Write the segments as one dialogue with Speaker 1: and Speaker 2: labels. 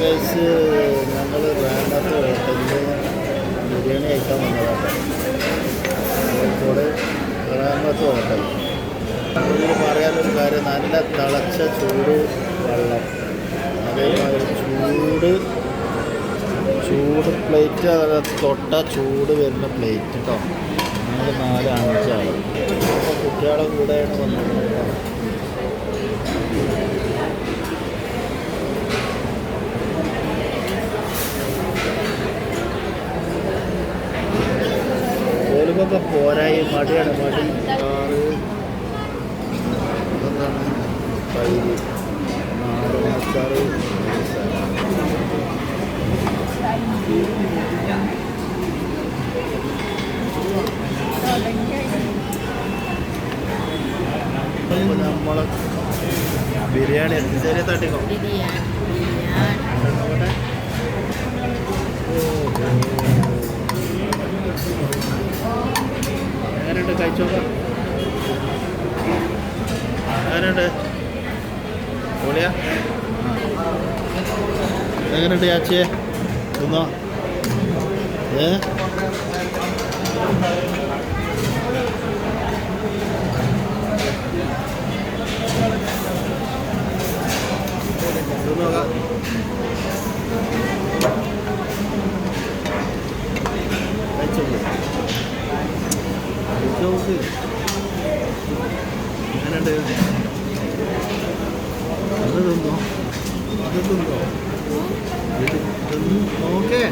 Speaker 1: Guys ഞങ്ങൾ റാമത്ത് ഹോട്ടലിൽ ബിരിയാണി കഴിക്കാൻ വന്നതാണ്. കോഴിക്കോട് റാമത്ത് ഹോട്ടൽ. അതിൽ പറയാനൊരു കാര്യം, നല്ല തിളച്ച ചൂട് വെള്ളം, അതേമാതിരി ചൂട് പ്ലേറ്റ്, തൊട്ട ചൂട് വരുന്ന പ്ലേറ്റ് കേട്ടോ. ഞങ്ങൾ 4-5 ആൾ അപ്പോൾ കുട്ടികളെ കൂടെയാണ് വന്നത് കേട്ടോ. ഓലുകൊക്കെ പോരായി, മടിയാണ് മടി. എന്താണ് തൈര്, നാരങ്ങാച്ചാറ്, നമ്മളെ ബിരിയാണി ചെറിയ തട്ടിക്കോ. എങ്ങനെയുണ്ട് കഴിച്ചോക്കാം? എങ്ങനെയുണ്ട്? പൊളിയാ? എങ്ങനെയുണ്ട് ചാച്ചിയെ? തിന്നോ? എങ്ങനെയുണ്ട്? അത് തിന്നോ? അത് തിന്നോ? ഓക്കെ.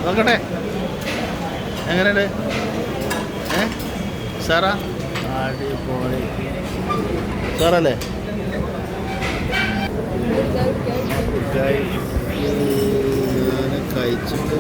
Speaker 1: നോക്കട്ടെ എങ്ങനെയുണ്ട്? സാറാ? അടിപൊളി സാറല്ലേ? കഴിച്ചിട്ട്